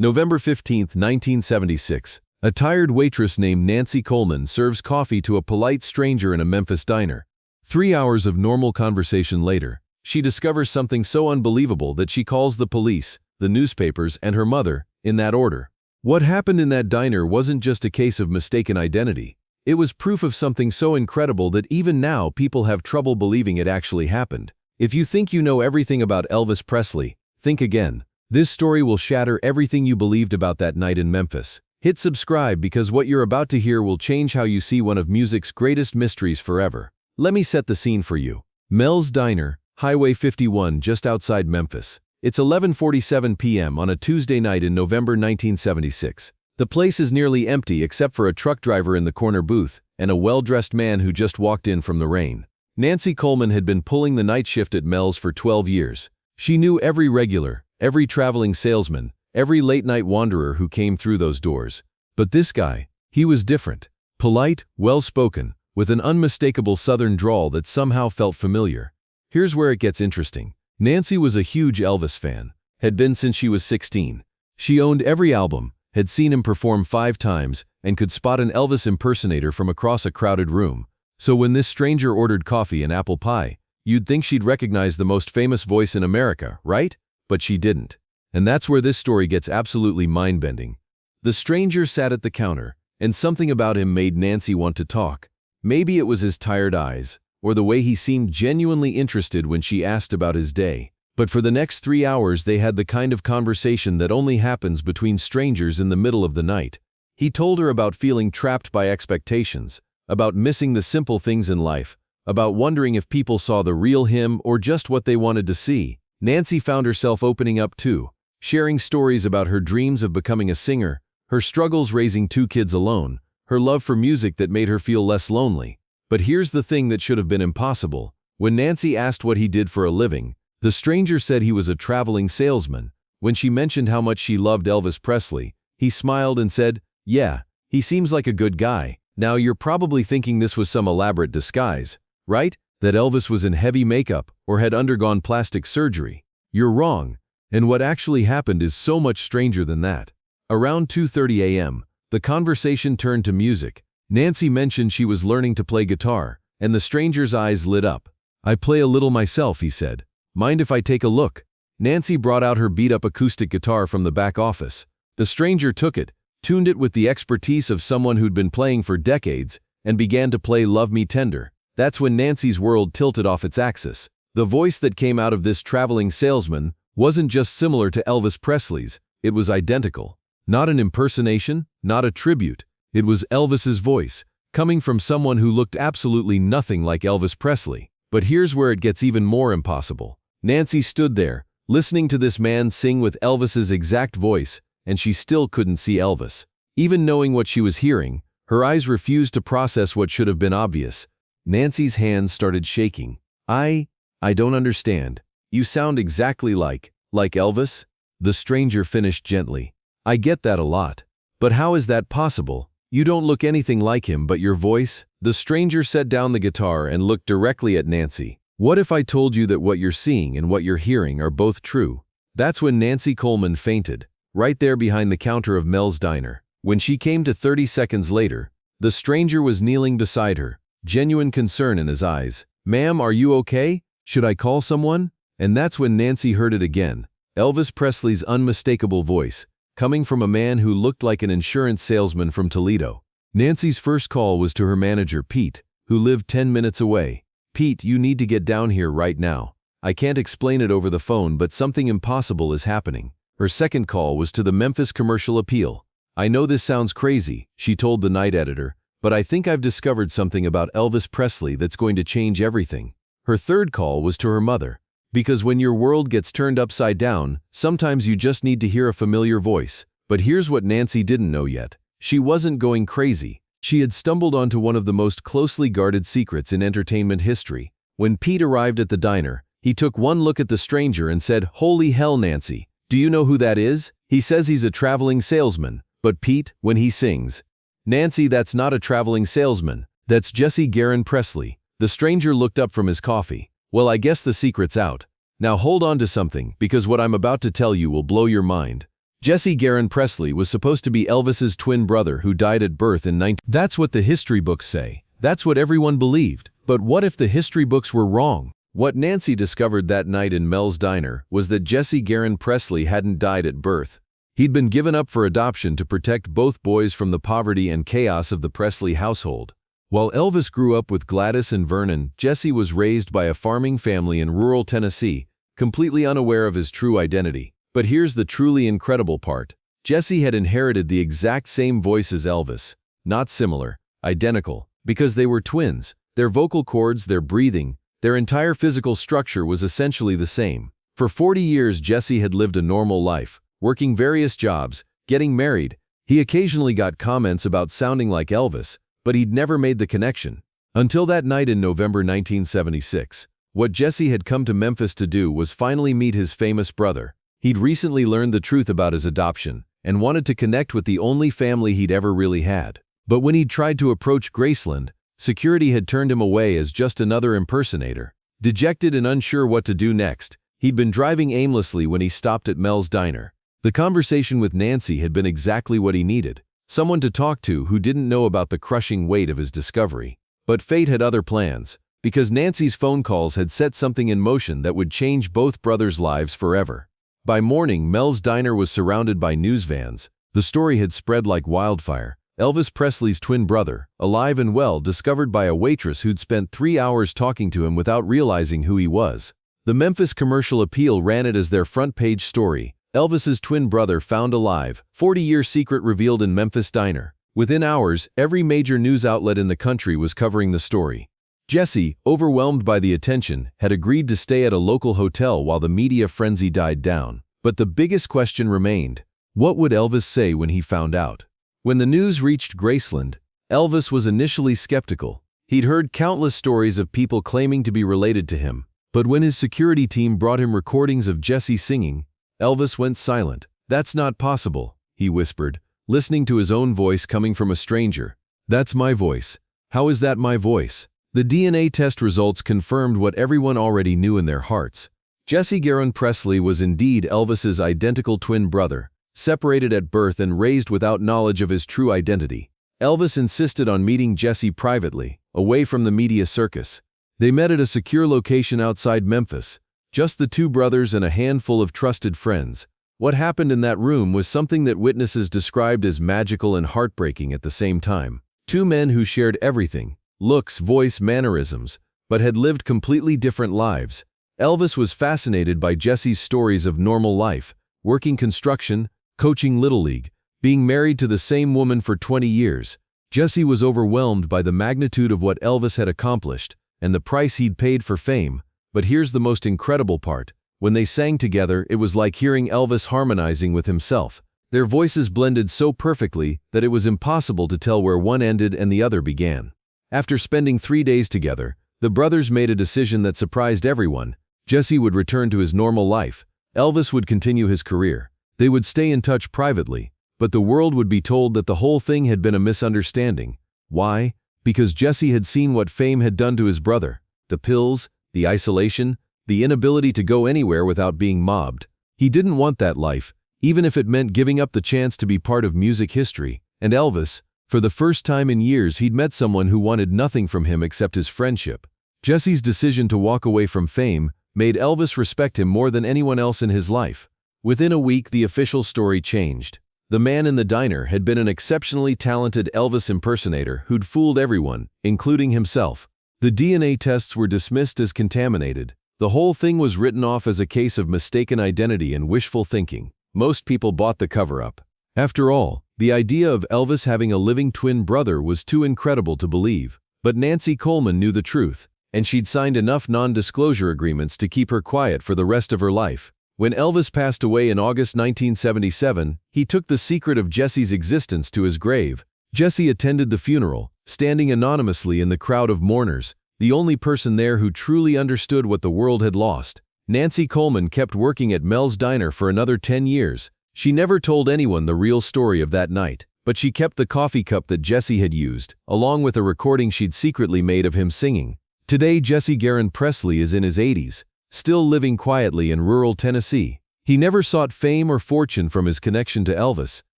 November 15, 1976. A tired waitress named Nancy Coleman serves coffee to a polite stranger in a Memphis diner. 3 hours of normal conversation later, she discovers something so unbelievable that she calls the police, the newspapers, and her mother, in that order. What happened in that diner wasn't just a case of mistaken identity. It was proof of something so incredible that even now people have trouble believing it actually happened. If you think you know everything about Elvis Presley, think again. This story will shatter everything you believed about that night in Memphis. Hit subscribe because what you're about to hear will change how you see one of music's greatest mysteries forever. Let me set the scene for you. Mel's Diner, Highway 51, just outside Memphis. It's 11:47 p.m. on a Tuesday night in November 1976. The place is nearly empty except for a truck driver in the corner booth and a well-dressed man who just walked in from the rain. Nancy Coleman had been pulling the night shift at Mel's for 12 years. She knew every regular, every traveling salesman, every late-night wanderer who came through those doors. But this guy, he was different. Polite, well-spoken, with an unmistakable southern drawl that somehow felt familiar. Here's where it gets interesting. Nancy was a huge Elvis fan, had been since she was 16. She owned every album, had seen him perform 5 times, and could spot an Elvis impersonator from across a crowded room. So when this stranger ordered coffee and apple pie, you'd think she'd recognize the most famous voice in America, right? But she didn't. And that's where this story gets absolutely mind-bending. The stranger sat at the counter, and something about him made Nancy want to talk. Maybe it was his tired eyes, or the way he seemed genuinely interested when she asked about his day. But for the next 3 hours they had the kind of conversation that only happens between strangers in the middle of the night. He told her about feeling trapped by expectations, about missing the simple things in life, about wondering if people saw the real him or just what they wanted to see. Nancy found herself opening up too, sharing stories about her dreams of becoming a singer, her struggles raising 2 kids alone, her love for music that made her feel less lonely. But here's the thing that should have been impossible. When Nancy asked what he did for a living, the stranger said he was a traveling salesman. When she mentioned how much she loved Elvis Presley, he smiled and said, "Yeah, he seems like a good guy." Now you're probably thinking this was some elaborate disguise, right? That Elvis was in heavy makeup or had undergone plastic surgery. You're wrong, and what actually happened is so much stranger than that. Around 2:30 a.m., the conversation turned to music. Nancy mentioned she was learning to play guitar, and the stranger's eyes lit up. "I play a little myself," he said. "Mind if I take a look?" Nancy brought out her beat-up acoustic guitar from the back office. The stranger took it, tuned it with the expertise of someone who'd been playing for decades, and began to play "Love Me Tender." That's when Nancy's world tilted off its axis. The voice that came out of this traveling salesman wasn't just similar to Elvis Presley's, it was identical. Not an impersonation, not a tribute. It was Elvis's voice, coming from someone who looked absolutely nothing like Elvis Presley. But here's where it gets even more impossible. Nancy stood there, listening to this man sing with Elvis's exact voice, and she still couldn't see Elvis. Even knowing what she was hearing, her eyes refused to process what should have been obvious. Nancy's hands started shaking. I don't understand. You sound exactly like Elvis?" The stranger finished gently. "I get that a lot. But how is that possible? You don't look anything like him, but your voice?" The stranger set down the guitar and looked directly at Nancy. "What if I told you that what you're seeing and what you're hearing are both true?" That's when Nancy Coleman fainted, right there behind the counter of Mel's Diner. When she came to 30 seconds later, the stranger was kneeling beside her, genuine concern in his eyes. "Ma'am, are you okay? Should I call someone?" And that's when Nancy heard it again. Elvis Presley's unmistakable voice, coming from a man who looked like an insurance salesman from Toledo. Nancy's first call was to her manager, Pete, who lived 10 minutes away. "Pete, you need to get down here right now. I can't explain it over the phone, but something impossible is happening." Her second call was to the Memphis Commercial Appeal. "I know this sounds crazy," she told the night editor, "but I think I've discovered something about Elvis Presley that's going to change everything." Her third call was to her mother. Because when your world gets turned upside down, sometimes you just need to hear a familiar voice. But here's what Nancy didn't know yet. She wasn't going crazy. She had stumbled onto one of the most closely guarded secrets in entertainment history. When Pete arrived at the diner, he took one look at the stranger and said, "Holy hell, Nancy. Do you know who that is? He says he's a traveling salesman. But Pete, when he sings." "Nancy, that's not a traveling salesman. That's Jesse Garon Presley." The stranger looked up from his coffee. "Well, I guess the secret's out. Now hold on to something, because what I'm about to tell you will blow your mind." Jesse Garon Presley was supposed to be Elvis's twin brother who died at birth in 19... That's what the history books say. That's what everyone believed. But what if the history books were wrong? What Nancy discovered that night in Mel's diner was that Jesse Garon Presley hadn't died at birth. He'd been given up for adoption to protect both boys from the poverty and chaos of the Presley household. While Elvis grew up with Gladys and Vernon, Jesse was raised by a farming family in rural Tennessee, completely unaware of his true identity. But here's the truly incredible part. Jesse had inherited the exact same voice as Elvis. Not similar, identical, because they were twins. Their vocal cords, their breathing, their entire physical structure was essentially the same. For 40 years, Jesse had lived a normal life, working various jobs, getting married. He occasionally got comments about sounding like Elvis, but he'd never made the connection. Until that night in November 1976. What Jesse had come to Memphis to do was finally meet his famous brother. He'd recently learned the truth about his adoption and wanted to connect with the only family he'd ever really had. But when he'd tried to approach Graceland, security had turned him away as just another impersonator. Dejected and unsure what to do next, he'd been driving aimlessly when he stopped at Mel's diner. The conversation with Nancy had been exactly what he needed. Someone to talk to who didn't know about the crushing weight of his discovery. But fate had other plans, because Nancy's phone calls had set something in motion that would change both brothers' lives forever. By morning, Mel's diner was surrounded by news vans. The story had spread like wildfire. Elvis Presley's twin brother, alive and well, discovered by a waitress who'd spent 3 hours talking to him without realizing who he was. The Memphis Commercial Appeal ran it as their front-page story. Elvis's twin brother found alive, 40-year secret revealed in Memphis diner. Within hours, every major news outlet in the country was covering the story. Jesse, overwhelmed by the attention, had agreed to stay at a local hotel while the media frenzy died down. But the biggest question remained. What would Elvis say when he found out? When the news reached Graceland, Elvis was initially skeptical. He'd heard countless stories of people claiming to be related to him. But when his security team brought him recordings of Jesse singing, Elvis went silent. "That's not possible," he whispered, listening to his own voice coming from a stranger. "That's my voice. How is that my voice?" The DNA test results confirmed what everyone already knew in their hearts. Jesse Garon Presley was indeed Elvis's identical twin brother, separated at birth and raised without knowledge of his true identity. Elvis insisted on meeting Jesse privately, away from the media circus. They met at a secure location outside Memphis, just the two brothers and a handful of trusted friends. What happened in that room was something that witnesses described as magical and heartbreaking at the same time. Two men who shared everything. Looks, voice, mannerisms, but had lived completely different lives. Elvis was fascinated by Jesse's stories of normal life, working construction, coaching Little League, being married to the same woman for 20 years. Jesse was overwhelmed by the magnitude of what Elvis had accomplished and the price he'd paid for fame. But here's the most incredible part. When they sang together, it was like hearing Elvis harmonizing with himself. Their voices blended so perfectly that it was impossible to tell where one ended and the other began. After spending 3 days together, the brothers made a decision that surprised everyone. Jesse would return to his normal life. Elvis would continue his career. They would stay in touch privately, but the world would be told that the whole thing had been a misunderstanding. Why? Because Jesse had seen what fame had done to his brother. The pills, the isolation, the inability to go anywhere without being mobbed. He didn't want that life, even if it meant giving up the chance to be part of music history. And Elvis, for the first time in years, he'd met someone who wanted nothing from him except his friendship. Jesse's decision to walk away from fame made Elvis respect him more than anyone else in his life. Within a week, the official story changed. The man in the diner had been an exceptionally talented Elvis impersonator who'd fooled everyone, including himself. The DNA tests were dismissed as contaminated. The whole thing was written off as a case of mistaken identity and wishful thinking. Most people bought the cover-up. After all, the idea of Elvis having a living twin brother was too incredible to believe. But Nancy Coleman knew the truth, and she'd signed enough non-disclosure agreements to keep her quiet for the rest of her life. When Elvis passed away in August 1977, he took the secret of Jesse's existence to his grave. Jesse attended the funeral, standing anonymously in the crowd of mourners, the only person there who truly understood what the world had lost. Nancy Coleman kept working at Mel's Diner for another 10 years. She never told anyone the real story of that night, but she kept the coffee cup that Jesse had used, along with a recording she'd secretly made of him singing. Today, Jesse Garon Presley is in his 80s, still living quietly in rural Tennessee. He never sought fame or fortune from his connection to Elvis.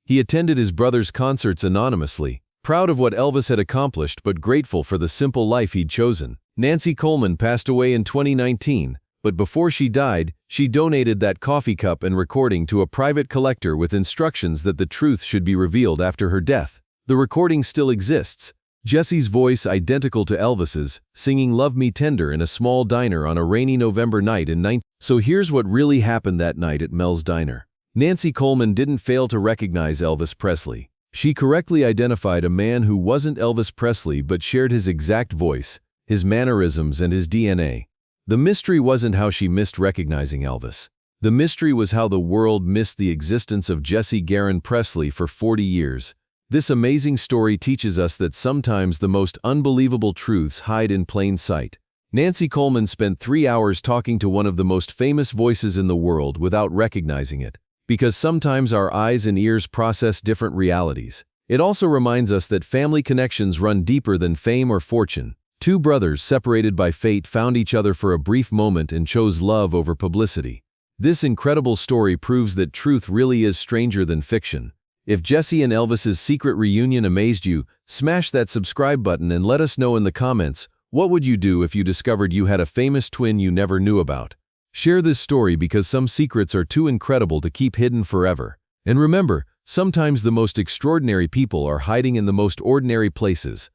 He attended his brother's concerts anonymously, proud of what Elvis had accomplished but grateful for the simple life he'd chosen. Nancy Coleman passed away in 2019, but before she died, she donated that coffee cup and recording to a private collector with instructions that the truth should be revealed after her death. The recording still exists. Jesse's voice identical to Elvis's, singing Love Me Tender in a small diner on a rainy November night in 19... So here's what really happened that night at Mel's Diner. Nancy Coleman didn't fail to recognize Elvis Presley. She correctly identified a man who wasn't Elvis Presley but shared his exact voice, his mannerisms, and his DNA. The mystery wasn't how she missed recognizing Elvis. The mystery was how the world missed the existence of Jesse Garon Presley for 40 years. This amazing story teaches us that sometimes the most unbelievable truths hide in plain sight. Nancy Coleman spent 3 hours talking to one of the most famous voices in the world without recognizing it, because sometimes our eyes and ears process different realities. It also reminds us that family connections run deeper than fame or fortune. Two brothers separated by fate found each other for a brief moment and chose love over publicity. This incredible story proves that truth really is stranger than fiction. If Jesse and Elvis's secret reunion amazed you, smash that subscribe button and let us know in the comments, what would you do if you discovered you had a famous twin you never knew about? Share this story because some secrets are too incredible to keep hidden forever. And remember, sometimes the most extraordinary people are hiding in the most ordinary places.